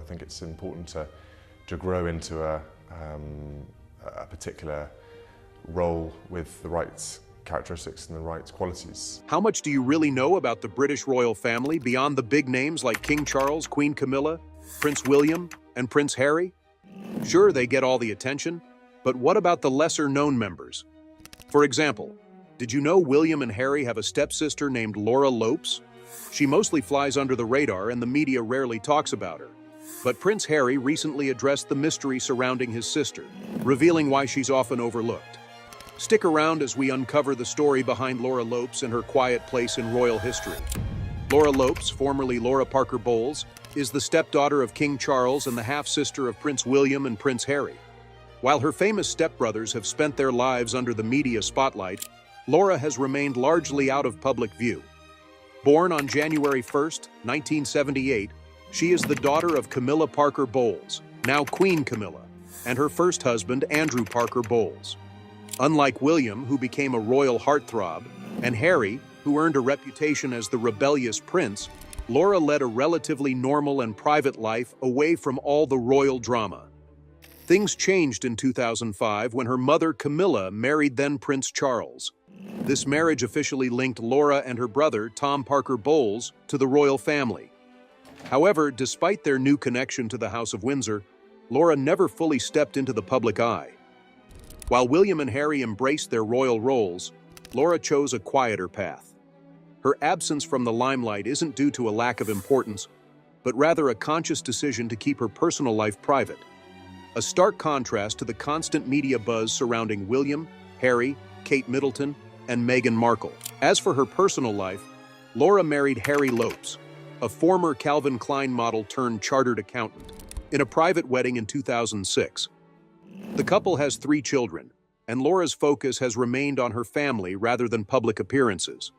I think it's important to grow into a particular role with the right characteristics and the right qualities. How much do you really know about the British royal family beyond the big names like King Charles, Queen Camilla, Prince William, and Prince Harry? Sure, they get all the attention, but what about the lesser-known members? For example, did you know William and Harry have a stepsister named Laura Lopes? She mostly flies under the radar and the media rarely talks about her. But Prince Harry recently addressed the mystery surrounding his sister, revealing why she's often overlooked. Stick around as we uncover the story behind Laura Lopes and her quiet place in royal history. Laura Lopes, formerly Laura Parker Bowles, is the stepdaughter of King Charles and the half-sister of Prince William and Prince Harry. While her famous stepbrothers have spent their lives under the media spotlight, Laura has remained largely out of public view. Born on January 1, 1978, she is the daughter of Camilla Parker Bowles, now Queen Camilla, and her first husband, Andrew Parker Bowles. Unlike William, who became a royal heartthrob, and Harry, who earned a reputation as the rebellious prince, Laura led a relatively normal and private life away from all the royal drama. Things changed in 2005 when her mother Camilla married then Prince Charles. This marriage officially linked Laura and her brother, Tom Parker Bowles, to the royal family. However, despite their new connection to the House of Windsor, Laura never fully stepped into the public eye. While William and Harry embraced their royal roles, Laura chose a quieter path. Her absence from the limelight isn't due to a lack of importance, but rather a conscious decision to keep her personal life private. A stark contrast to the constant media buzz surrounding William, Harry, Kate Middleton, and Meghan Markle. As for her personal life, Laura married Harry Lopes, a former Calvin Klein model turned chartered accountant, in a private wedding in 2006. The couple has 3 children, and Laura's focus has remained on her family rather than public appearances.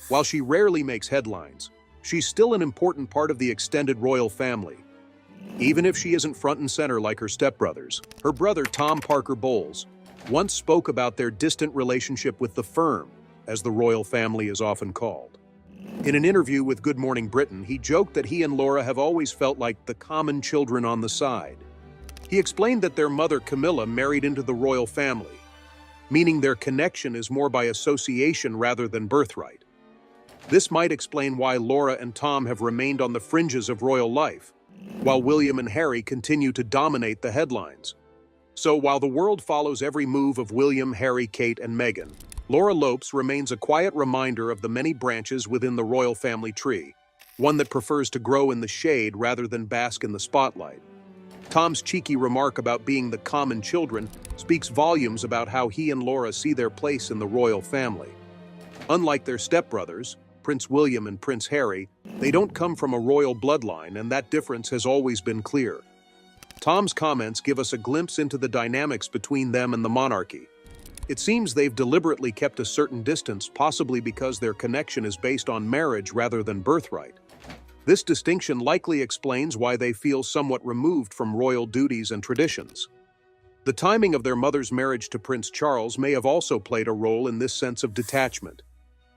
While she rarely makes headlines, she's still an important part of the extended royal family. Even if she isn't front and center like her stepbrothers, her brother Tom Parker Bowles once spoke about their distant relationship with the firm, as the royal family is often called. In an interview with Good Morning Britain, he joked that he and Laura have always felt like the common children on the side. He explained that their mother Camilla married into the royal family, meaning their connection is more by association rather than birthright. This might explain why Laura and Tom have remained on the fringes of royal life, while William and Harry continue to dominate the headlines. So while the world follows every move of William, Harry, Kate, and Meghan, Laura Lopes remains a quiet reminder of the many branches within the royal family tree, one that prefers to grow in the shade rather than bask in the spotlight. Tom's cheeky remark about being the common children speaks volumes about how he and Laura see their place in the royal family. Unlike their stepbrothers, Prince William and Prince Harry, they don't come from a royal bloodline, and that difference has always been clear. Tom's comments give us a glimpse into the dynamics between them and the monarchy. It seems they've deliberately kept a certain distance, possibly because their connection is based on marriage rather than birthright. This distinction likely explains why they feel somewhat removed from royal duties and traditions. The timing of their mother's marriage to Prince Charles may have also played a role in this sense of detachment.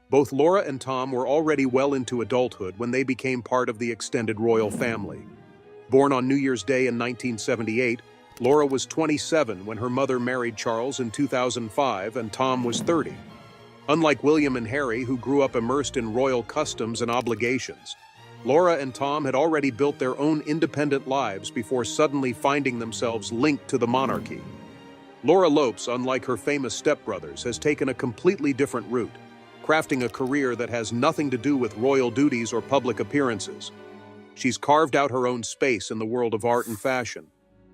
Both Laura and Tom were already well into adulthood when they became part of the extended royal family. Born on New Year's Day in 1978, Laura was 27 when her mother married Charles in 2005, and Tom was 30. Unlike William and Harry, who grew up immersed in royal customs and obligations, Laura and Tom had already built their own independent lives before suddenly finding themselves linked to the monarchy. Laura Lopes, unlike her famous stepbrothers, has taken a completely different route, crafting a career that has nothing to do with royal duties or public appearances. She's carved out her own space in the world of art and fashion,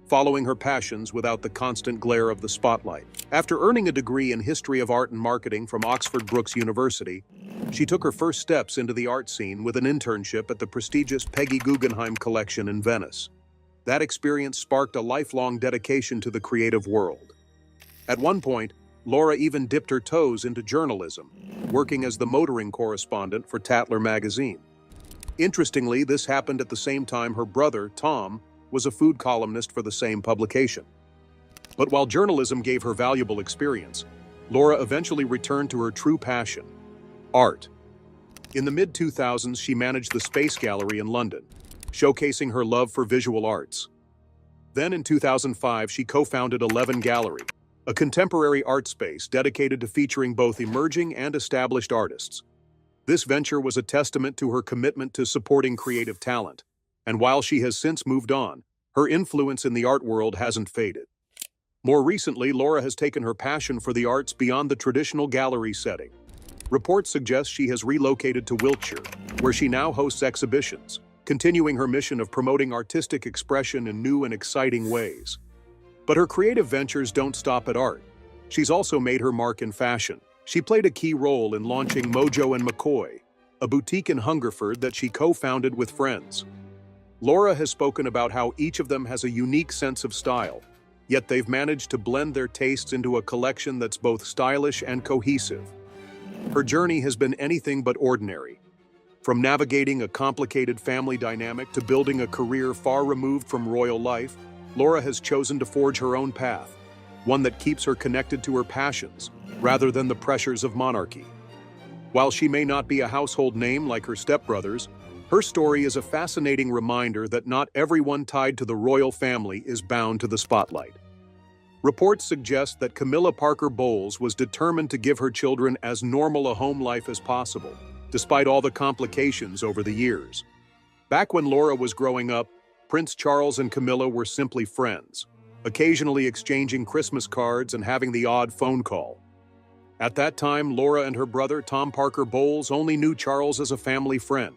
following her passions without the constant glare of the spotlight. After earning a degree in history of art and marketing from Oxford Brookes University, she took her first steps into the art scene with an internship at the prestigious Peggy Guggenheim Collection in Venice. That experience sparked a lifelong dedication to the creative world. At one point, Laura even dipped her toes into journalism, working as the motoring correspondent for Tatler magazine. Interestingly, this happened at the same time her brother, Tom, was a food columnist for the same publication. But while journalism gave her valuable experience, Laura eventually returned to her true passion, art. In the mid-2000s, she managed the Space Gallery in London, showcasing her love for visual arts. Then in 2005, she co-founded 11 Gallery, a contemporary art space dedicated to featuring both emerging and established artists. This venture was a testament to her commitment to supporting creative talent, and while she has since moved on, her influence in the art world hasn't faded. More recently, Laura has taken her passion for the arts beyond the traditional gallery setting. Reports suggest she has relocated to Wiltshire, where she now hosts exhibitions, continuing her mission of promoting artistic expression in new and exciting ways. But her creative ventures don't stop at art. She's also made her mark in fashion. She played a key role in launching Mojo & McCoy, a boutique in Hungerford that she co-founded with friends. Laura has spoken about how each of them has a unique sense of style, yet they've managed to blend their tastes into a collection that's both stylish and cohesive. Her journey has been anything but ordinary. From navigating a complicated family dynamic to building a career far removed from royal life, Laura has chosen to forge her own path, one that keeps her connected to her passions, rather than the pressures of monarchy. While she may not be a household name like her stepbrothers, her story is a fascinating reminder that not everyone tied to the royal family is bound to the spotlight. Reports suggest that Camilla Parker Bowles was determined to give her children as normal a home life as possible, despite all the complications over the years. Back when Laura was growing up, Prince Charles and Camilla were simply friends, occasionally exchanging Christmas cards and having the odd phone call. At that time, Laura and her brother, Tom Parker Bowles, only knew Charles as a family friend.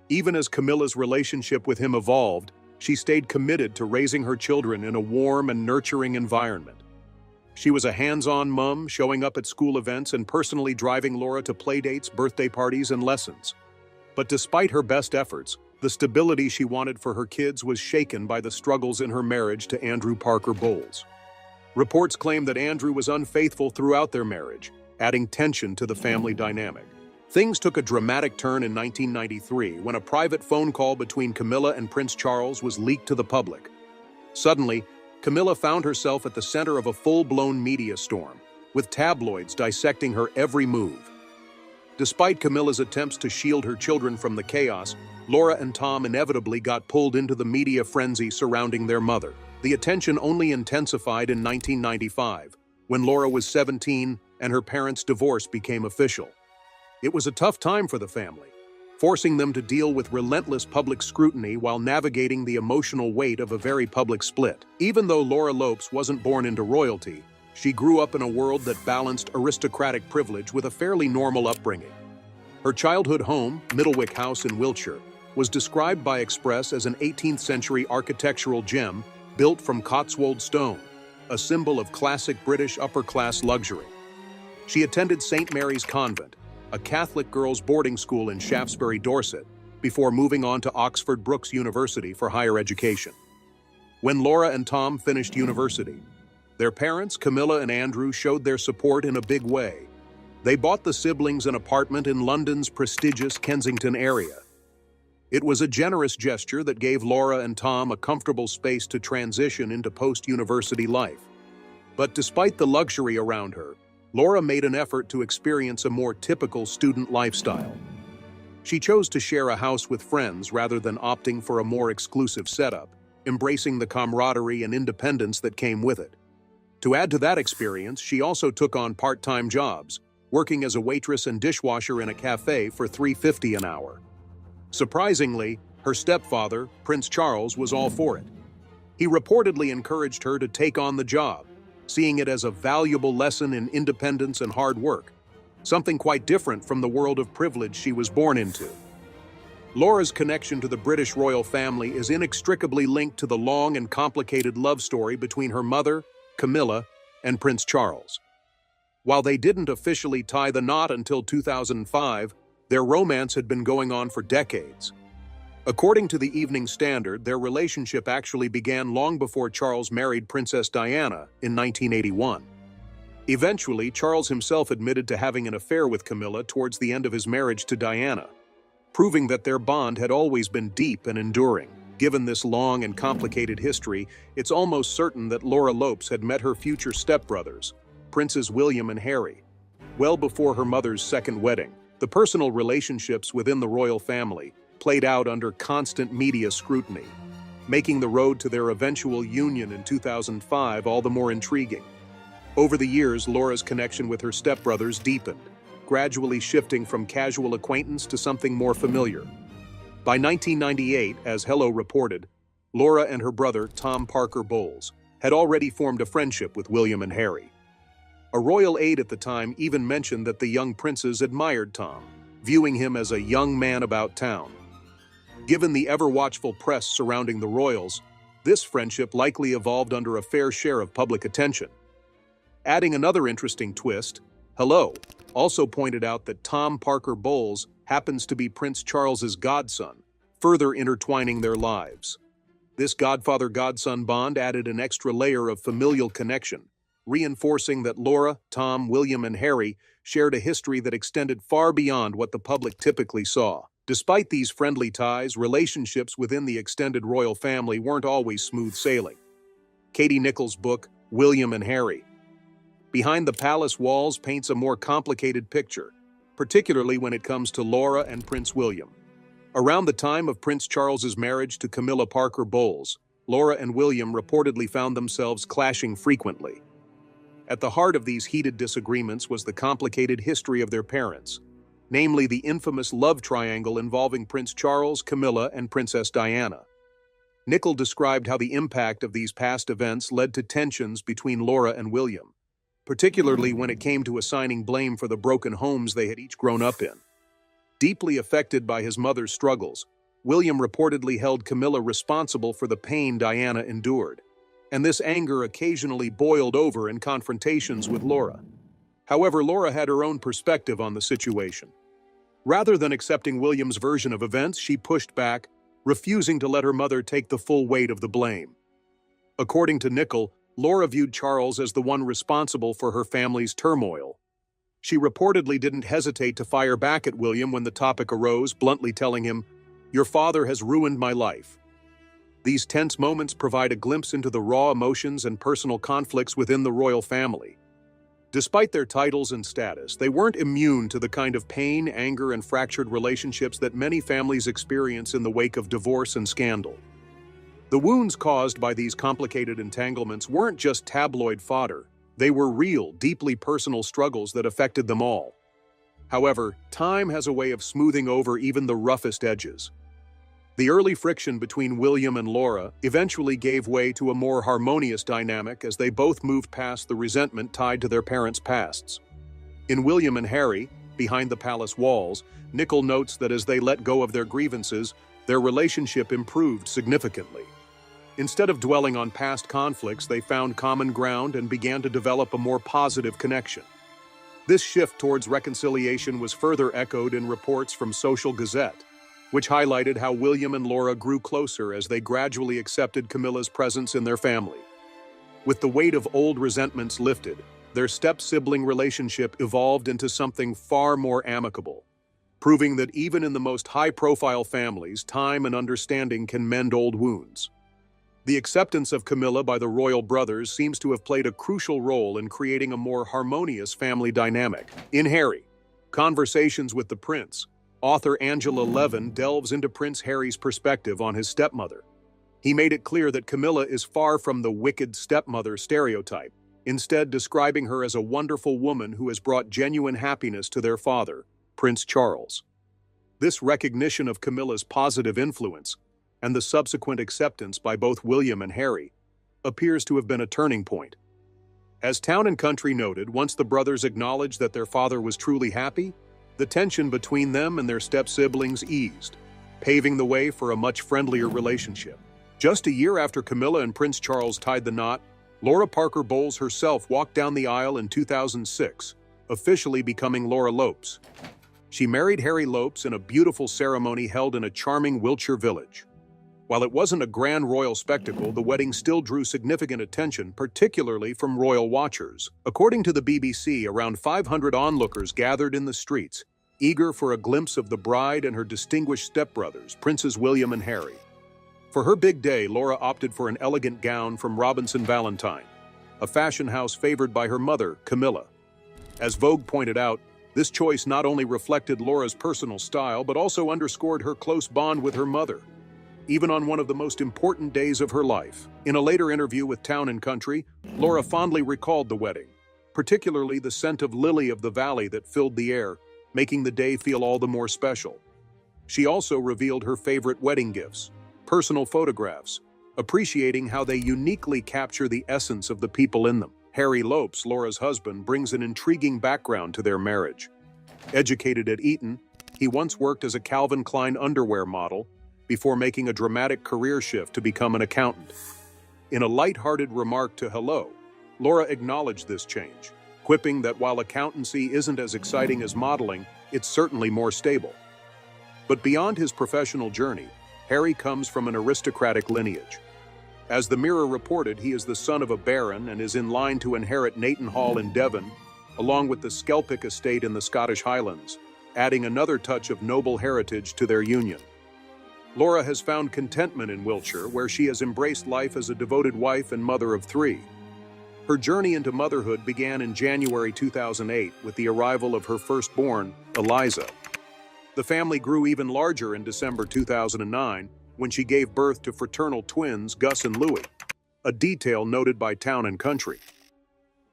Even as Camilla's relationship with him evolved, she stayed committed to raising her children in a warm and nurturing environment. She was a hands-on mom, showing up at school events and personally driving Laura to playdates, birthday parties, and lessons. But despite her best efforts, the stability she wanted for her kids was shaken by the struggles in her marriage to Andrew Parker Bowles. Reports claim that Andrew was unfaithful throughout their marriage, adding tension to the family dynamic. Things took a dramatic turn in 1993 when a private phone call between Camilla and Prince Charles was leaked to the public. Suddenly, Camilla found herself at the center of a full-blown media storm, with tabloids dissecting her every move. Despite Camilla's attempts to shield her children from the chaos, Laura and Tom inevitably got pulled into the media frenzy surrounding their mother. The attention only intensified in 1995, when Laura was 17 and her parents' divorce became official. It was a tough time for the family, forcing them to deal with relentless public scrutiny while navigating the emotional weight of a very public split. Even though Laura Lopes wasn't born into royalty, she grew up in a world that balanced aristocratic privilege with a fairly normal upbringing. Her childhood home, Middlewick House in Wiltshire, was described by Express as an 18th-century architectural gem built from Cotswold stone, a symbol of classic British upper-class luxury. She attended St. Mary's Convent, a Catholic girls' boarding school in Shaftesbury, Dorset, before moving on to Oxford Brookes University for higher education. When Laura and Tom finished university, their parents, Camilla and Andrew, showed their support in a big way. They bought the siblings an apartment in London's prestigious Kensington area. It was a generous gesture that gave Laura and Tom a comfortable space to transition into post-university life. But despite the luxury around her, Laura made an effort to experience a more typical student lifestyle. She chose to share a house with friends rather than opting for a more exclusive setup, embracing the camaraderie and independence that came with it. To add to that experience, she also took on part-time jobs, working as a waitress and dishwasher in a cafe for $3.50 an hour. Surprisingly, her stepfather, Prince Charles, was all for it. He reportedly encouraged her to take on the job, seeing it as a valuable lesson in independence and hard work, something quite different from the world of privilege she was born into. Laura's connection to the British royal family is inextricably linked to the long and complicated love story between her mother, Camilla, and Prince Charles. While they didn't officially tie the knot until 2005, their romance had been going on for decades. According to the Evening Standard, their relationship actually began long before Charles married Princess Diana in 1981. Eventually, Charles himself admitted to having an affair with Camilla towards the end of his marriage to Diana, proving that their bond had always been deep and enduring. Given this long and complicated history, it's almost certain that Laura Lopes had met her future stepbrothers, Princes William and Harry, well before her mother's second wedding. The personal relationships within the royal family, played out under constant media scrutiny, making the road to their eventual union in 2005 all the more intriguing. Over the years, Laura's connection with her stepbrothers deepened, gradually shifting from casual acquaintance to something more familiar. By 1998, as Hello reported, Laura and her brother, Tom Parker Bowles, had already formed a friendship with William and Harry. A royal aide at the time even mentioned that the young princes admired Tom, viewing him as a young man about town. Given the ever-watchful press surrounding the royals, this friendship likely evolved under a fair share of public attention. Adding another interesting twist, Hello also pointed out that Tom Parker Bowles happens to be Prince Charles's godson, further intertwining their lives. This godfather-godson bond added an extra layer of familial connection, reinforcing that Laura, Tom, William, and Harry shared a history that extended far beyond what the public typically saw. Despite these friendly ties, relationships within the extended royal family weren't always smooth sailing. Katie Nichols' book, William and Harry, Behind the Palace Walls, paints a more complicated picture, particularly when it comes to Laura and Prince William. Around the time of Prince Charles's marriage to Camilla Parker Bowles, Laura and William reportedly found themselves clashing frequently. At the heart of these heated disagreements was the complicated history of their parents, namely the infamous love triangle involving Prince Charles, Camilla, and Princess Diana. Nicholl described how the impact of these past events led to tensions between Laura and William, particularly when it came to assigning blame for the broken homes they had each grown up in. Deeply affected by his mother's struggles, William reportedly held Camilla responsible for the pain Diana endured, and this anger occasionally boiled over in confrontations with Laura. However, Laura had her own perspective on the situation. Rather than accepting William's version of events, she pushed back, refusing to let her mother take the full weight of the blame. According to Nicholl, Laura viewed Charles as the one responsible for her family's turmoil. She reportedly didn't hesitate to fire back at William when the topic arose, bluntly telling him, "Your father has ruined my life." These tense moments provide a glimpse into the raw emotions and personal conflicts within the royal family. Despite their titles and status, they weren't immune to the kind of pain, anger, and fractured relationships that many families experience in the wake of divorce and scandal. The wounds caused by these complicated entanglements weren't just tabloid fodder. They were real, deeply personal struggles that affected them all. However, time has a way of smoothing over even the roughest edges. The early friction between William and Laura eventually gave way to a more harmonious dynamic as they both moved past the resentment tied to their parents' pasts. In William and Harry, Behind the Palace Walls, Nicholl notes that as they let go of their grievances, their relationship improved significantly. Instead of dwelling on past conflicts, they found common ground and began to develop a more positive connection. This shift towards reconciliation was further echoed in reports from Social Gazette, which highlighted how William and Laura grew closer as they gradually accepted Camilla's presence in their family. With the weight of old resentments lifted, their step-sibling relationship evolved into something far more amicable, proving that even in the most high-profile families, time and understanding can mend old wounds. The acceptance of Camilla by the royal brothers seems to have played a crucial role in creating a more harmonious family dynamic. In Harry, Conversations with the Prince, author Angela Levin delves into Prince Harry's perspective on his stepmother. He made it clear that Camilla is far from the wicked stepmother stereotype, instead describing her as a wonderful woman who has brought genuine happiness to their father, Prince Charles. This recognition of Camilla's positive influence, and the subsequent acceptance by both William and Harry, appears to have been a turning point. As Town & Country noted, once the brothers acknowledged that their father was truly happy, the tension between them and their step-siblings eased, paving the way for a much friendlier relationship. Just a year after Camilla and Prince Charles tied the knot, Laura Parker Bowles herself walked down the aisle in 2006, officially becoming Laura Lopes. She married Harry Lopes in a beautiful ceremony held in a charming Wiltshire village. While it wasn't a grand royal spectacle, the wedding still drew significant attention, particularly from royal watchers. According to the BBC, around 500 onlookers gathered in the streets, eager for a glimpse of the bride and her distinguished stepbrothers, Princes William and Harry. For her big day, Laura opted for an elegant gown from Robinson Valentine, a fashion house favored by her mother, Camilla. As Vogue pointed out, This choice not only reflected Laura's personal style, but also underscored her close bond with her mother, even on one of the most important days of her life. In a later interview with Town & Country, Laura fondly recalled the wedding, particularly the scent of lily of the valley that filled the air, making the day feel all the more special. She also revealed her favorite wedding gifts, personal photographs, appreciating how they uniquely capture the essence of the people in them. Harry Lopes, Laura's husband, brings an intriguing background to their marriage. Educated at Eton, he once worked as a Calvin Klein underwear model before making a dramatic career shift to become an accountant. In a light-hearted remark to Hello, Laura acknowledged this change, quipping that while accountancy isn't as exciting as modeling, it's certainly more stable. But beyond his professional journey, Harry comes from an aristocratic lineage. As the Mirror reported, he is the son of a baron and is in line to inherit Naton Hall in Devon, along with the Skelpick estate in the Scottish Highlands, adding another touch of noble heritage to their union. Laura has found contentment in Wiltshire, where she has embraced life as a devoted wife and mother of three. Her journey into motherhood began in January 2008 with the arrival of her firstborn, Eliza. The family grew even larger in December 2009 when she gave birth to fraternal twins Gus and Louis, a detail noted by Town & Country.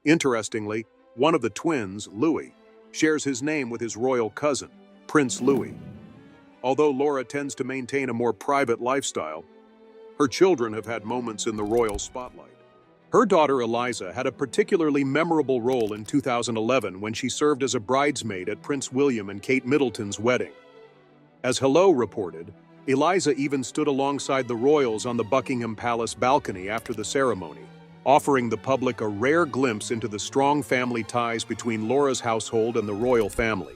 Interestingly, one of the twins, Louis, shares his name with his royal cousin, Prince Louis. Although Laura tends to maintain a more private lifestyle, her children have had moments in the royal spotlight. Her daughter Eliza had a particularly memorable role in 2011 when she served as a bridesmaid at Prince William and Kate Middleton's wedding. As Hello reported, Eliza even stood alongside the royals on the Buckingham Palace balcony after the ceremony, offering the public a rare glimpse into the strong family ties between Laura's household and the royal family.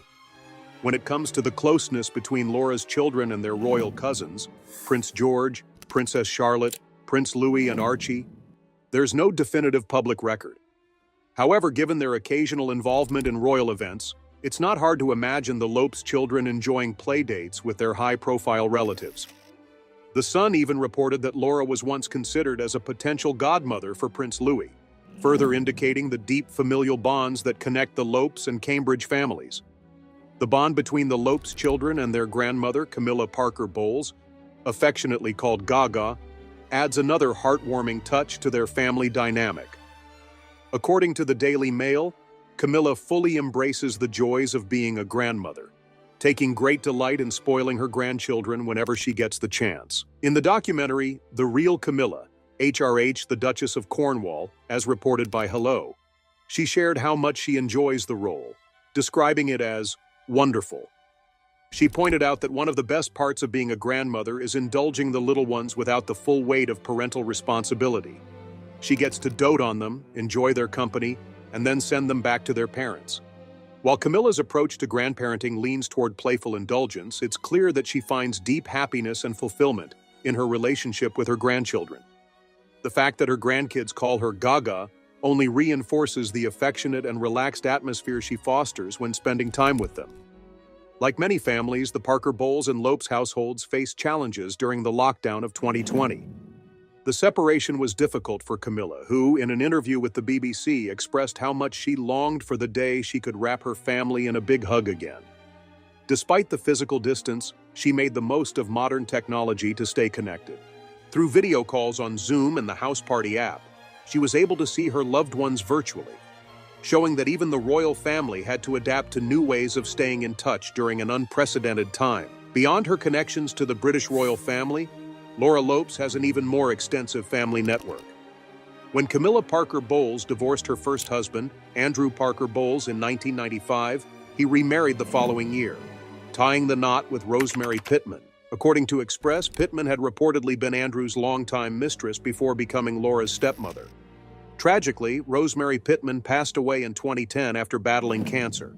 When it comes to the closeness between Laura's children and their royal cousins, Prince George, Princess Charlotte, Prince Louis, and Archie, there's no definitive public record. However, given their occasional involvement in royal events, it's not hard to imagine the Lopes children enjoying play dates with their high-profile relatives. The Sun even reported that Laura was once considered as a potential godmother for Prince Louis, further indicating the deep familial bonds that connect the Lopes and Cambridge families. The bond between the Lopes children and their grandmother, Camilla Parker Bowles, affectionately called Gaga, adds another heartwarming touch to their family dynamic. According to the Daily Mail, Camilla fully embraces the joys of being a grandmother, taking great delight in spoiling her grandchildren whenever she gets the chance. In the documentary, The Real Camilla, HRH, the Duchess of Cornwall, as reported by Hello, she shared how much she enjoys the role, describing it as wonderful. She pointed out that one of the best parts of being a grandmother is indulging the little ones without the full weight of parental responsibility. She gets to dote on them, enjoy their company, and then send them back to their parents. While Camilla's approach to grandparenting leans toward playful indulgence, it's clear that she finds deep happiness and fulfillment in her relationship with her grandchildren. The fact that her grandkids call her Gaga only reinforces the affectionate and relaxed atmosphere she fosters when spending time with them. Like many families, the Parker Bowles and Lopes households faced challenges during the lockdown of 2020. The separation was difficult for Camilla, who, in an interview with the BBC, expressed how much she longed for the day she could wrap her family in a big hug again. Despite the physical distance, she made the most of modern technology to stay connected. Through video calls on Zoom and the House Party app, she was able to see her loved ones virtually, showing that even the royal family had to adapt to new ways of staying in touch during an unprecedented time. Beyond her connections to the British royal family, Laura Lopes has an even more extensive family network. When Camilla Parker Bowles divorced her first husband, Andrew Parker Bowles, in 1995, he remarried the following year, tying the knot with Rosemary Pittman. According to Express, Pittman had reportedly been Andrew's longtime mistress before becoming Laura's stepmother. Tragically, Rosemary Pittman passed away in 2010 after battling cancer.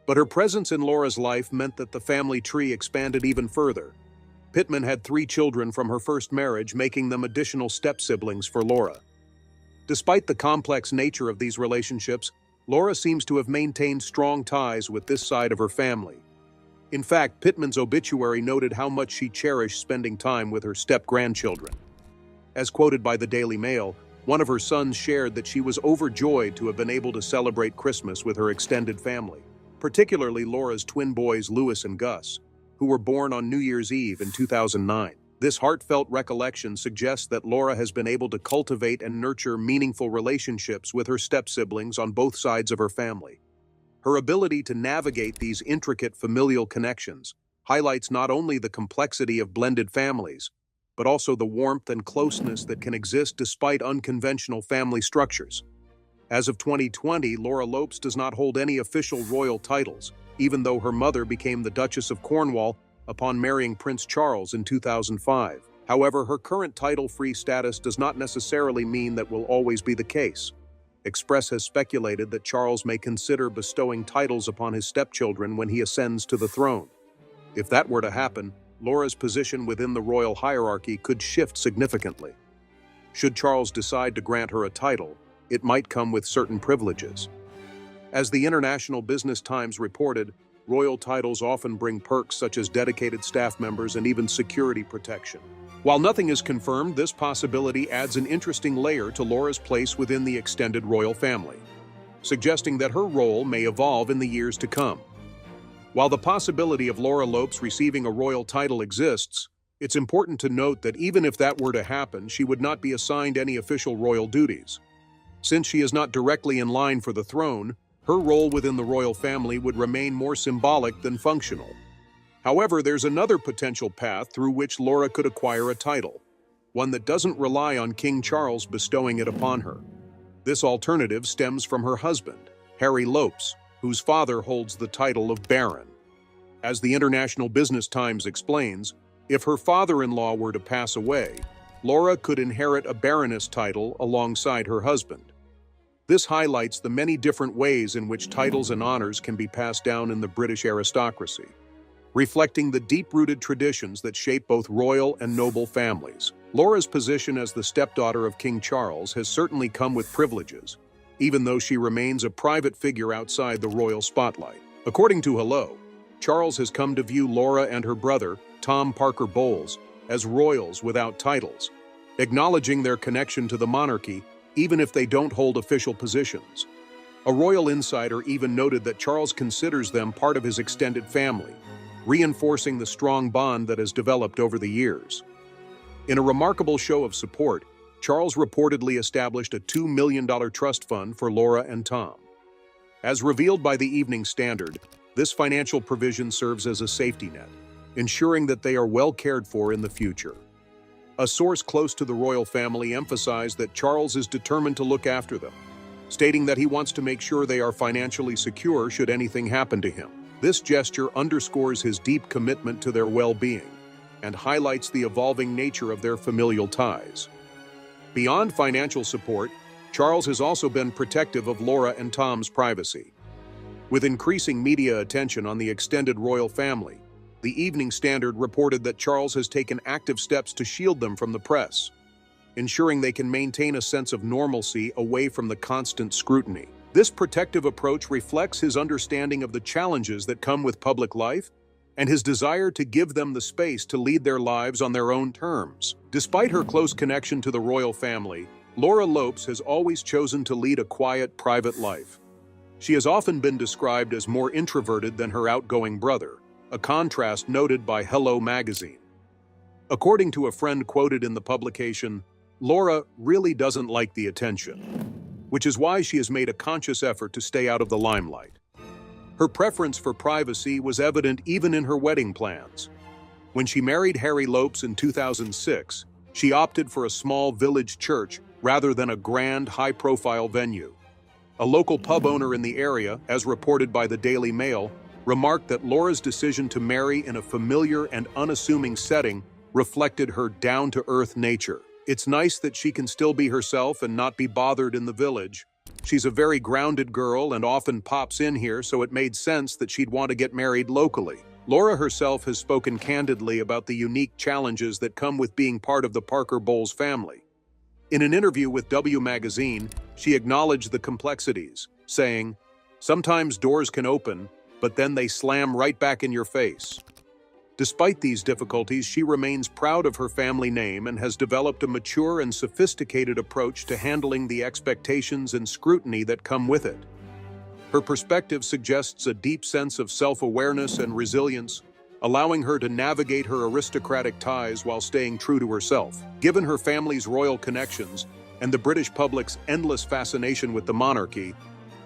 But her presence in Laura's life meant that the family tree expanded even further. Pittman had 3 children from her first marriage, making them additional step-siblings for Laura. Despite the complex nature of these relationships, Laura seems to have maintained strong ties with this side of her family. In fact, Pittman's obituary noted how much she cherished spending time with her step-grandchildren. As quoted by the Daily Mail, one of her sons shared that she was overjoyed to have been able to celebrate Christmas with her extended family, particularly Laura's twin boys Louis and Gus, who were born on New Year's Eve in 2009. This heartfelt recollection suggests that Laura has been able to cultivate and nurture meaningful relationships with her step-siblings on both sides of her family. Her ability to navigate these intricate familial connections highlights not only the complexity of blended families, but also the warmth and closeness that can exist despite unconventional family structures. As of 2020, Laura Lopes does not hold any official royal titles, even though her mother became the Duchess of Cornwall upon marrying Prince Charles in 2005. However, her current title-free status does not necessarily mean that will always be the case. Express has speculated that Charles may consider bestowing titles upon his stepchildren when he ascends to the throne. If that were to happen, Laura's position within the royal hierarchy could shift significantly. Should Charles decide to grant her a title, it might come with certain privileges. As the International Business Times reported, royal titles often bring perks such as dedicated staff members and even security protection. While nothing is confirmed, this possibility adds an interesting layer to Laura's place within the extended royal family, suggesting that her role may evolve in the years to come. While the possibility of Laura Lopes receiving a royal title exists, it's important to note that even if that were to happen, she would not be assigned any official royal duties. Since she is not directly in line for the throne, her role within the royal family would remain more symbolic than functional. However, there's another potential path through which Laura could acquire a title, one that doesn't rely on King Charles bestowing it upon her. This alternative stems from her husband, Harry Lopes, whose father holds the title of Baron. As the International Business Times explains, if her father-in-law were to pass away, Laura could inherit a baroness title alongside her husband. This highlights the many different ways in which titles and honors can be passed down in the British aristocracy, reflecting the deep-rooted traditions that shape both royal and noble families. Laura's position as the stepdaughter of King Charles has certainly come with privileges, even though she remains a private figure outside the royal spotlight. According to Hello, Charles has come to view Laura and her brother, Tom Parker Bowles, as royals without titles, acknowledging their connection to the monarchy even if they don't hold official positions. A royal insider even noted that Charles considers them part of his extended family, reinforcing the strong bond that has developed over the years. In a remarkable show of support, Charles reportedly established a $2 million trust fund for Laura and Tom. As revealed by the Evening Standard, this financial provision serves as a safety net, ensuring that they are well cared for in the future. A source close to the royal family emphasized that Charles is determined to look after them, stating that he wants to make sure they are financially secure should anything happen to him. This gesture underscores his deep commitment to their well-being and highlights the evolving nature of their familial ties. Beyond financial support, Charles has also been protective of Laura and Tom's privacy. With increasing media attention on the extended royal family, the Evening Standard reported that Charles has taken active steps to shield them from the press, ensuring they can maintain a sense of normalcy away from the constant scrutiny. This protective approach reflects his understanding of the challenges that come with public life and his desire to give them the space to lead their lives on their own terms. Despite her close connection to the royal family, Laura Lopes has always chosen to lead a quiet, private life. She has often been described as more introverted than her outgoing brother, a contrast noted by Hello magazine. According to a friend quoted in the publication, Laura really doesn't like the attention, which is why she has made a conscious effort to stay out of the limelight. Her preference for privacy was evident even in her wedding plans. When she married Harry Lopes in 2006, she opted for a small village church rather than a grand, high-profile venue. A local pub owner in the area, as reported by the Daily Mail, remarked that Laura's decision to marry in a familiar and unassuming setting reflected her down-to-earth nature. It's nice that she can still be herself and not be bothered in the village. She's a very grounded girl and often pops in here, so it made sense that she'd want to get married locally. Laura herself has spoken candidly about the unique challenges that come with being part of the Parker Bowles family. In an interview with W Magazine, she acknowledged the complexities, saying, "Sometimes doors can open, but then they slam right back in your face." Despite these difficulties, she remains proud of her family name and has developed a mature and sophisticated approach to handling the expectations and scrutiny that come with it. Her perspective suggests a deep sense of self-awareness and resilience, allowing her to navigate her aristocratic ties while staying true to herself. Given her family's royal connections and the British public's endless fascination with the monarchy,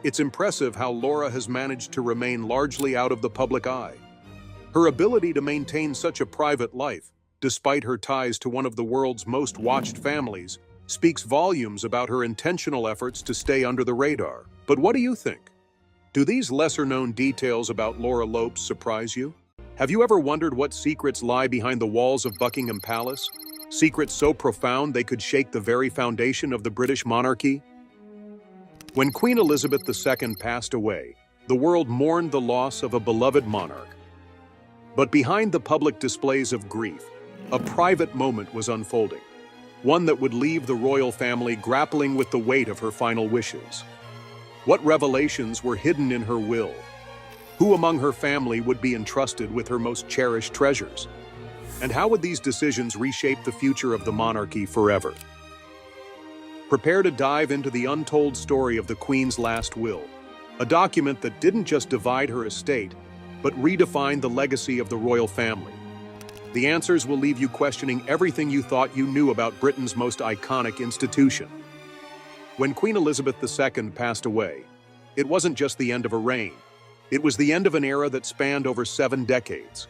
it's impressive how Laura has managed to remain largely out of the public eye. Her ability to maintain such a private life, despite her ties to one of the world's most watched families, speaks volumes about her intentional efforts to stay under the radar. But what do you think? Do these lesser-known details about Laura Lopes surprise you? Have you ever wondered what secrets lie behind the walls of Buckingham Palace? Secrets so profound they could shake the very foundation of the British monarchy? When Queen Elizabeth II passed away, the world mourned the loss of a beloved monarch. But behind the public displays of grief, a private moment was unfolding, one that would leave the royal family grappling with the weight of her final wishes. What revelations were hidden in her will? Who among her family would be entrusted with her most cherished treasures? And how would these decisions reshape the future of the monarchy forever? Prepare to dive into the untold story of the Queen's last will, a document that didn't just divide her estate, but redefined the legacy of the royal family. The answers will leave you questioning everything you thought you knew about Britain's most iconic institution. When Queen Elizabeth II passed away, it wasn't just the end of a reign. It was the end of an era that spanned over 7 decades.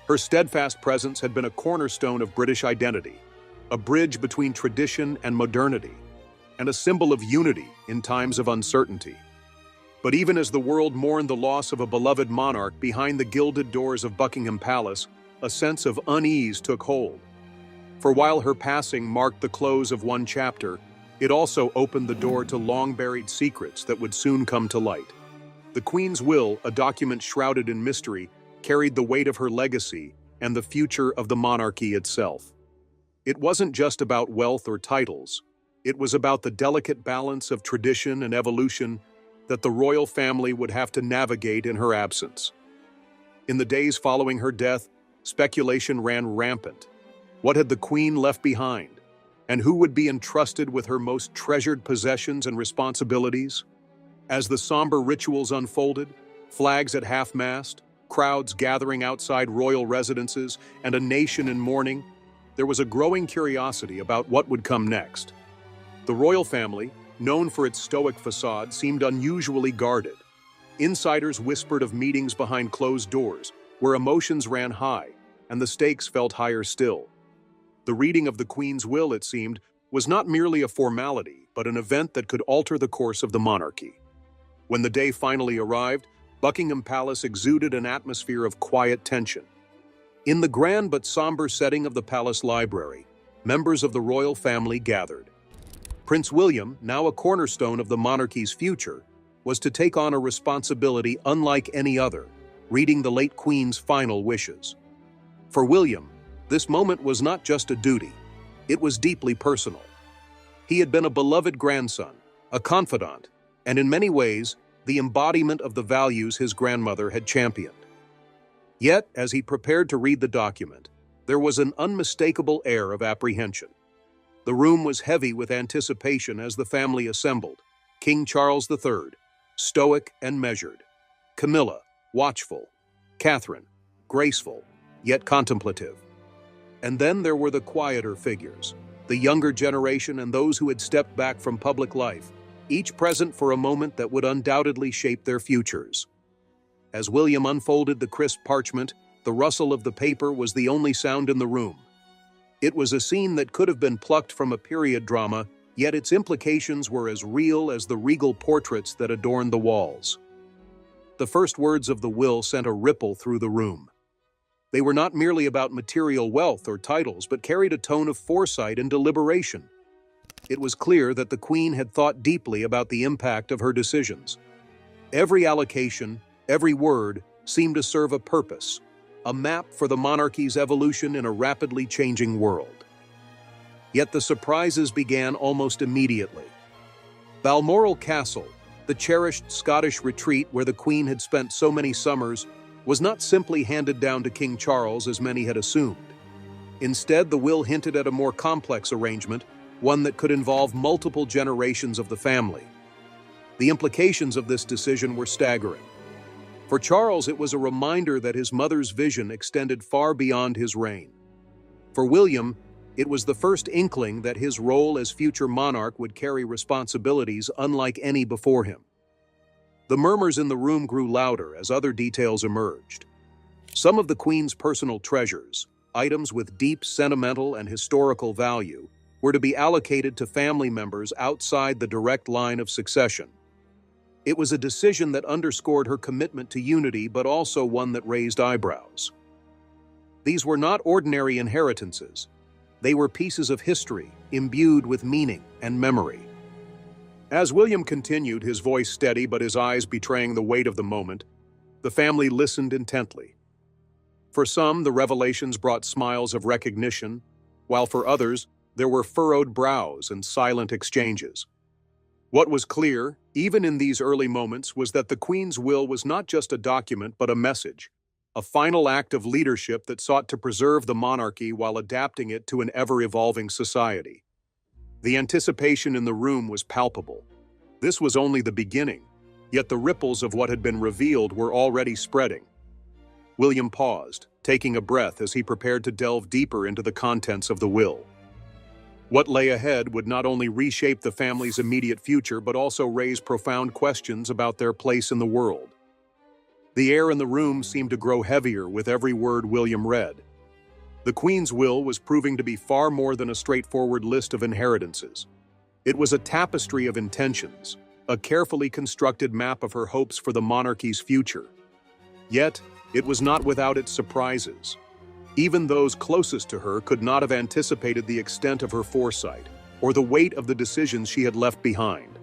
Her steadfast presence had been a cornerstone of British identity, a bridge between tradition and modernity, and a symbol of unity in times of uncertainty. But even as the world mourned the loss of a beloved monarch behind the gilded doors of Buckingham Palace, a sense of unease took hold. For while her passing marked the close of one chapter, it also opened the door to long-buried secrets that would soon come to light. The Queen's will, a document shrouded in mystery, carried the weight of her legacy and the future of the monarchy itself. It wasn't just about wealth or titles. It was about the delicate balance of tradition and evolution that the royal family would have to navigate in her absence. In the days following her death, speculation ran rampant. What had the Queen left behind? And who would be entrusted with her most treasured possessions and responsibilities? As the somber rituals unfolded, flags at half-mast, crowds gathering outside royal residences, and a nation in mourning, there was a growing curiosity about what would come next. The royal family, known for its stoic facade, seemed unusually guarded. Insiders whispered of meetings behind closed doors, where emotions ran high, and the stakes felt higher still. The reading of the Queen's will, it seemed, was not merely a formality, but an event that could alter the course of the monarchy. When the day finally arrived, Buckingham Palace exuded an atmosphere of quiet tension. In the grand but somber setting of the palace library, members of the royal family gathered. Prince William, now a cornerstone of the monarchy's future, was to take on a responsibility unlike any other, reading the late Queen's final wishes. For William, this moment was not just a duty, it was deeply personal. He had been a beloved grandson, a confidant, and in many ways, the embodiment of the values his grandmother had championed. Yet, as he prepared to read the document, there was an unmistakable air of apprehension. The room was heavy with anticipation as the family assembled. King Charles III, stoic and measured. Camilla, watchful. Catherine, graceful, yet contemplative. And then there were the quieter figures, the younger generation and those who had stepped back from public life, each present for a moment that would undoubtedly shape their futures. As William unfolded the crisp parchment, the rustle of the paper was the only sound in the room. It was a scene that could have been plucked from a period drama, yet its implications were as real as the regal portraits that adorned the walls. The first words of the will sent a ripple through the room. They were not merely about material wealth or titles, but carried a tone of foresight and deliberation. It was clear that the Queen had thought deeply about the impact of her decisions. Every allocation, every word, seemed to serve a purpose, a map for the monarchy's evolution in a rapidly changing world. Yet the surprises began almost immediately. Balmoral Castle, the cherished Scottish retreat where the Queen had spent so many summers, was not simply handed down to King Charles as many had assumed. Instead, the will hinted at a more complex arrangement, one that could involve multiple generations of the family. The implications of this decision were staggering. For Charles, it was a reminder that his mother's vision extended far beyond his reign. For William, it was the first inkling that his role as future monarch would carry responsibilities unlike any before him. The murmurs in the room grew louder as other details emerged. Some of the Queen's personal treasures, items with deep sentimental and historical value, were to be allocated to family members outside the direct line of succession. It was a decision that underscored her commitment to unity, but also one that raised eyebrows. These were not ordinary inheritances. They were pieces of history, imbued with meaning and memory. As William continued, his voice steady but his eyes betraying the weight of the moment, the family listened intently. For some, the revelations brought smiles of recognition, while for others, there were furrowed brows and silent exchanges. What was clear, even in these early moments, was that the Queen's will was not just a document but a message, a final act of leadership that sought to preserve the monarchy while adapting it to an ever-evolving society. The anticipation in the room was palpable. This was only the beginning, yet the ripples of what had been revealed were already spreading. William paused, taking a breath as he prepared to delve deeper into the contents of the will. What lay ahead would not only reshape the family's immediate future but also raise profound questions about their place in the world. The air in the room seemed to grow heavier with every word William read. The Queen's will was proving to be far more than a straightforward list of inheritances. It was a tapestry of intentions, a carefully constructed map of her hopes for the monarchy's future. Yet, it was not without its surprises. Even those closest to her could not have anticipated the extent of her foresight or the weight of the decisions she had left behind.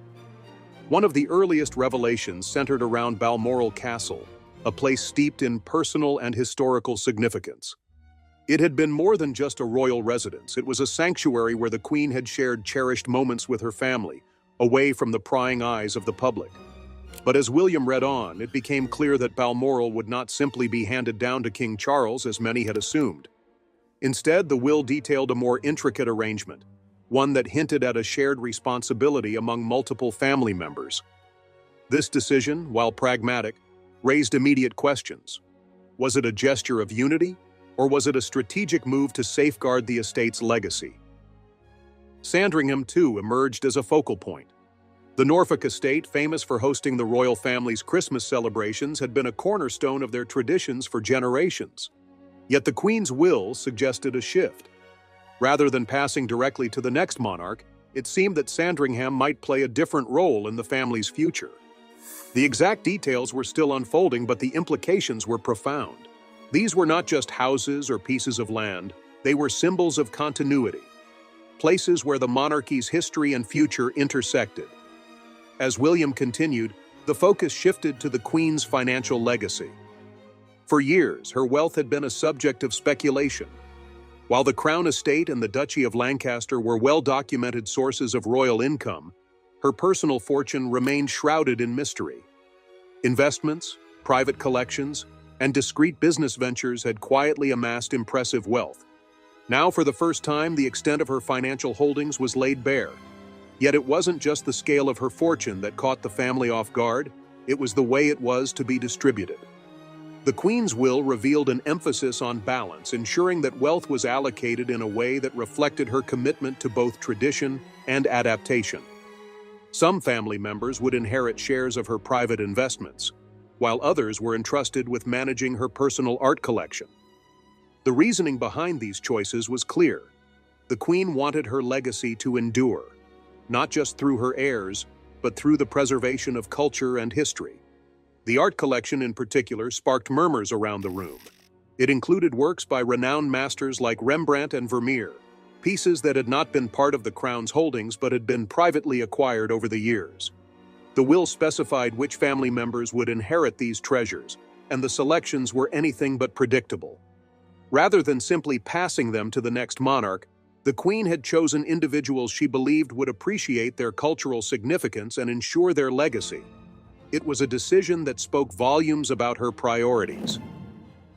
One of the earliest revelations centered around Balmoral Castle, a place steeped in personal and historical significance. It had been more than just a royal residence. It was a sanctuary where the Queen had shared cherished moments with her family, away from the prying eyes of the public. But as William read on, it became clear that Balmoral would not simply be handed down to King Charles as many had assumed. Instead, the will detailed a more intricate arrangement, one that hinted at a shared responsibility among multiple family members. This decision, while pragmatic, raised immediate questions. Was it a gesture of unity, or was it a strategic move to safeguard the estate's legacy? Sandringham, too, emerged as a focal point. The Norfolk estate, famous for hosting the royal family's Christmas celebrations, had been a cornerstone of their traditions for generations. Yet the Queen's will suggested a shift. Rather than passing directly to the next monarch, it seemed that Sandringham might play a different role in the family's future. The exact details were still unfolding, but the implications were profound. These were not just houses or pieces of land, they were symbols of continuity, places where the monarchy's history and future intersected. As William continued, the focus shifted to the Queen's financial legacy. For years, her wealth had been a subject of speculation. While the Crown Estate and the Duchy of Lancaster were well-documented sources of royal income, her personal fortune remained shrouded in mystery. Investments, private collections, and discreet business ventures had quietly amassed impressive wealth. Now, for the first time, the extent of her financial holdings was laid bare. Yet it wasn't just the scale of her fortune that caught the family off guard, it was the way it was to be distributed. The Queen's will revealed an emphasis on balance, ensuring that wealth was allocated in a way that reflected her commitment to both tradition and adaptation. Some family members would inherit shares of her private investments, while others were entrusted with managing her personal art collection. The reasoning behind these choices was clear. The Queen wanted her legacy to endure, not just through her heirs, but through the preservation of culture and history. The art collection in particular sparked murmurs around the room. It included works by renowned masters like Rembrandt and Vermeer, pieces that had not been part of the Crown's holdings but had been privately acquired over the years. The will specified which family members would inherit these treasures, and the selections were anything but predictable. Rather than simply passing them to the next monarch, the Queen had chosen individuals she believed would appreciate their cultural significance and ensure their legacy. It was a decision that spoke volumes about her priorities.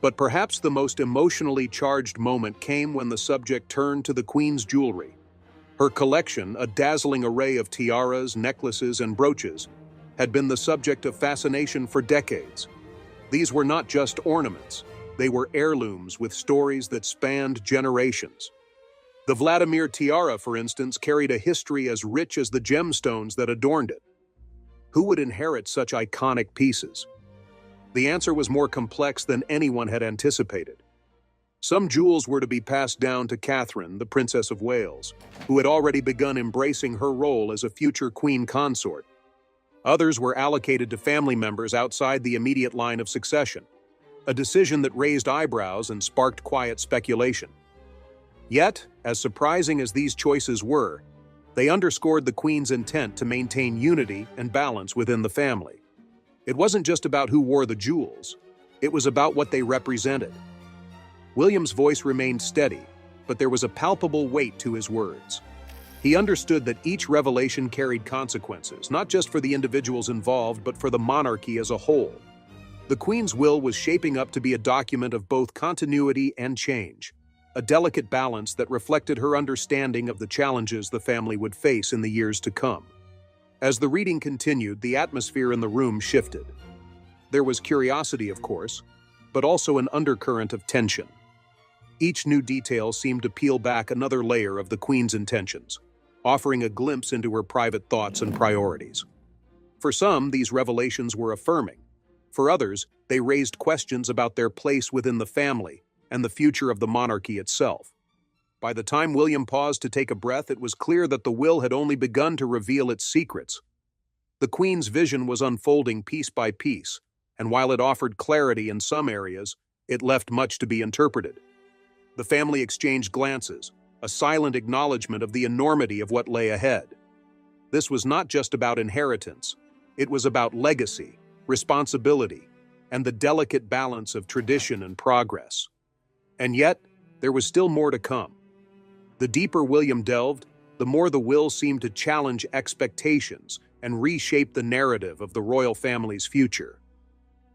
But perhaps the most emotionally charged moment came when the subject turned to the Queen's jewelry. Her collection, a dazzling array of tiaras, necklaces, and brooches, had been the subject of fascination for decades. These were not just ornaments, they were heirlooms with stories that spanned generations. The Vladimir tiara, for instance, carried a history as rich as the gemstones that adorned it. Who would inherit such iconic pieces? The answer was more complex than anyone had anticipated. Some jewels were to be passed down to Catherine, the Princess of Wales, who had already begun embracing her role as a future queen consort. Others were allocated to family members outside the immediate line of succession, a decision that raised eyebrows and sparked quiet speculation. Yet, as surprising as these choices were, they underscored the Queen's intent to maintain unity and balance within the family. It wasn't just about who wore the jewels, it was about what they represented. William's voice remained steady, but there was a palpable weight to his words. He understood that each revelation carried consequences, not just for the individuals involved, but for the monarchy as a whole. The Queen's will was shaping up to be a document of both continuity and change, a delicate balance that reflected her understanding of the challenges the family would face in the years to come. As the reading continued, the atmosphere in the room shifted. There was curiosity, of course, but also an undercurrent of tension. Each new detail seemed to peel back another layer of the Queen's intentions, offering a glimpse into her private thoughts and priorities. For some, these revelations were affirming. For others, they raised questions about their place within the family and the future of the monarchy itself. By the time William paused to take a breath, it was clear that the will had only begun to reveal its secrets. The Queen's vision was unfolding piece by piece, and while it offered clarity in some areas, it left much to be interpreted. The family exchanged glances, a silent acknowledgement of the enormity of what lay ahead. This was not just about inheritance, it was about legacy, responsibility, and the delicate balance of tradition and progress. And yet, there was still more to come. The deeper William delved, the more the will seemed to challenge expectations and reshape the narrative of the royal family's future.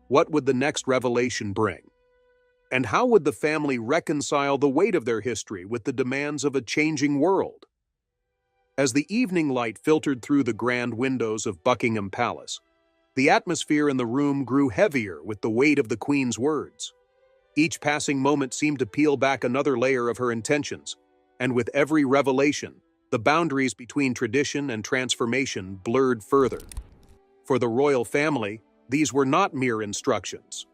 What would the next revelation bring? And how would the family reconcile the weight of their history with the demands of a changing world? As the evening light filtered through the grand windows of Buckingham Palace, the atmosphere in the room grew heavier with the weight of the Queen's words. Each passing moment seemed to peel back another layer of her intentions, and with every revelation, the boundaries between tradition and transformation blurred further. For the royal family, these were not mere instructions.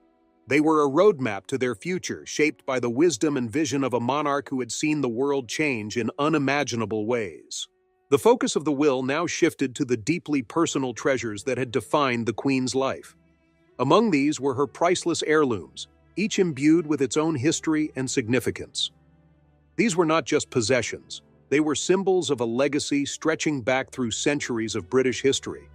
They were a roadmap to their future, shaped by the wisdom and vision of a monarch who had seen the world change in unimaginable ways. The focus of the will now shifted to the deeply personal treasures that had defined the Queen's life. Among these were her priceless heirlooms, each imbued with its own history and significance. These were not just possessions, they were symbols of a legacy stretching back through centuries of British history.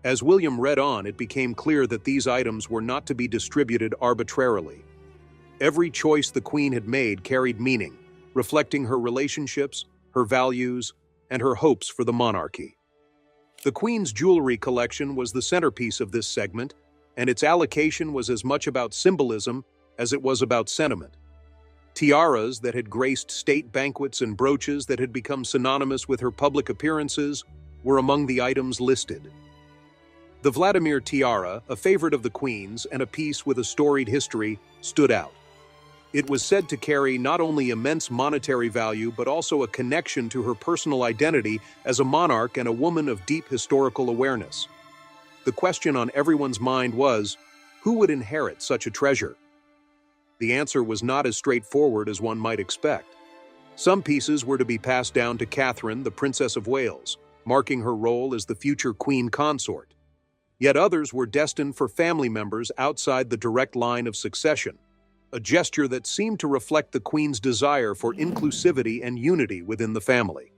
As William read on, it became clear that these items were not to be distributed arbitrarily. Every choice the Queen had made carried meaning, reflecting her relationships, her values, and her hopes for the monarchy. The Queen's jewelry collection was the centerpiece of this segment, and its allocation was as much about symbolism as it was about sentiment. Tiaras that had graced state banquets and brooches that had become synonymous with her public appearances were among the items listed. The Vladimir tiara, a favorite of the Queen's and a piece with a storied history, stood out. It was said to carry not only immense monetary value but also a connection to her personal identity as a monarch and a woman of deep historical awareness. The question on everyone's mind was, who would inherit such a treasure? The answer was not as straightforward as one might expect. Some pieces were to be passed down to Catherine, the Princess of Wales, marking her role as the future queen consort. Yet others were destined for family members outside the direct line of succession, a gesture that seemed to reflect the Queen's desire for inclusivity and unity within the family.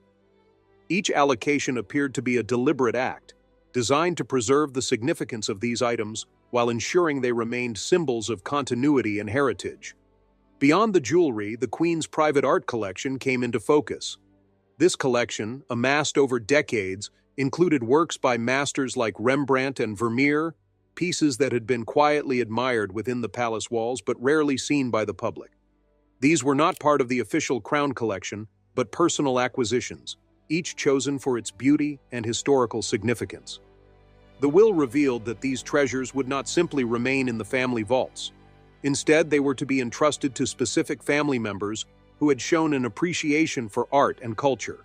Each allocation appeared to be a deliberate act, designed to preserve the significance of these items while ensuring they remained symbols of continuity and heritage. Beyond the jewelry, the Queen's private art collection came into focus. This collection, amassed over decades, included works by masters like Rembrandt and Vermeer, pieces that had been quietly admired within the palace walls but rarely seen by the public. These were not part of the official crown collection, but personal acquisitions, each chosen for its beauty and historical significance. The will revealed that these treasures would not simply remain in the family vaults. Instead, they were to be entrusted to specific family members who had shown an appreciation for art and culture.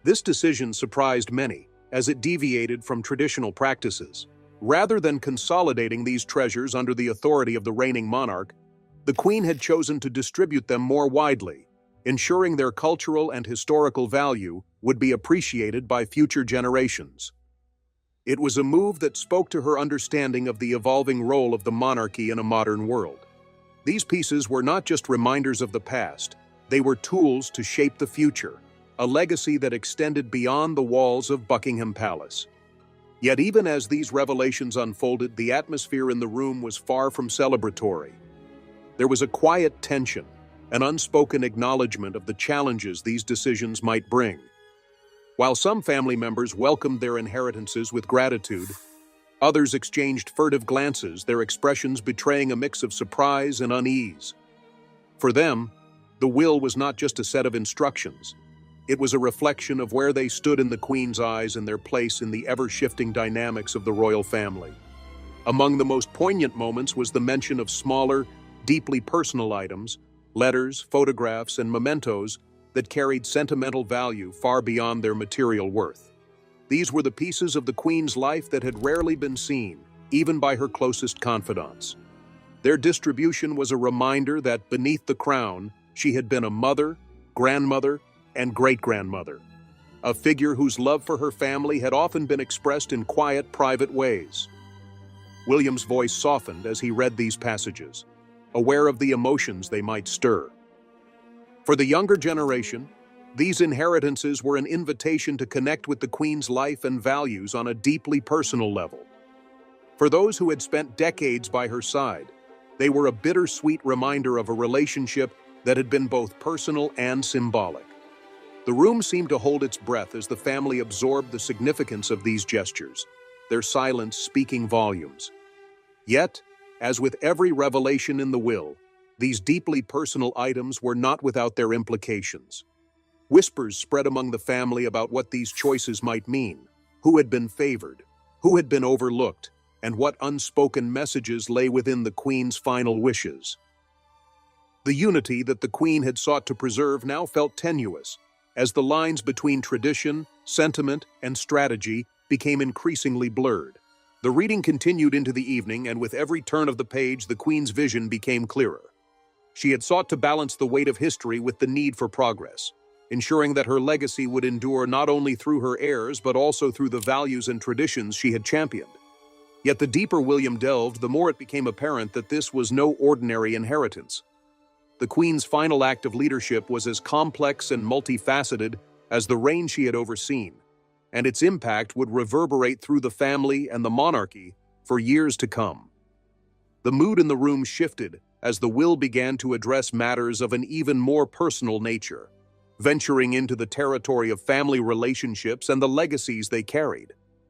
This decision surprised many, as it deviated from traditional practices. Rather than consolidating these treasures under the authority of the reigning monarch, the Queen had chosen to distribute them more widely, ensuring their cultural and historical value would be appreciated by future generations. It was a move that spoke to her understanding of the evolving role of the monarchy in a modern world. These pieces were not just reminders of the past, they were tools to shape the future, a legacy that extended beyond the walls of Buckingham Palace. Yet even as these revelations unfolded, the atmosphere in the room was far from celebratory. There was a quiet tension, an unspoken acknowledgement of the challenges these decisions might bring. While some family members welcomed their inheritances with gratitude, others exchanged furtive glances, their expressions betraying a mix of surprise and unease. For them, the will was not just a set of instructions. It was a reflection of where they stood in the Queen's eyes and their place in the ever-shifting dynamics of the royal family. Among the most poignant moments was the mention of smaller, deeply personal items, letters, photographs, and mementos that carried sentimental value far beyond their material worth. These were the pieces of the Queen's life that had rarely been seen, even by her closest confidants. Their distribution was a reminder that beneath the crown, she had been a mother, grandmother, and great-grandmother, a figure whose love for her family had often been expressed in quiet, private ways. William's voice softened as he read these passages, aware of the emotions they might stir. For the younger generation, these inheritances were an invitation to connect with the Queen's life and values on a deeply personal level. For those who had spent decades by her side, they were a bittersweet reminder of a relationship that had been both personal and symbolic. The room seemed to hold its breath as the family absorbed the significance of these gestures, their silence speaking volumes. Yet, as with every revelation in the will, these deeply personal items were not without their implications. Whispers spread among the family about what these choices might mean, who had been favored, who had been overlooked, and what unspoken messages lay within the Queen's final wishes. The unity that the Queen had sought to preserve now felt tenuous, as the lines between tradition, sentiment, and strategy became increasingly blurred. The reading continued into the evening, and with every turn of the page, the Queen's vision became clearer. She had sought to balance the weight of history with the need for progress, ensuring that her legacy would endure not only through her heirs but also through the values and traditions she had championed. Yet the deeper William delved, the more it became apparent that this was no ordinary inheritance. The Queen's final act of leadership was as complex and multifaceted as the reign she had overseen, and its impact would reverberate through the family and the monarchy for years to come. The mood in the room shifted as the will began to address matters of an even more personal nature, venturing into the territory of family relationships and the legacies they carried.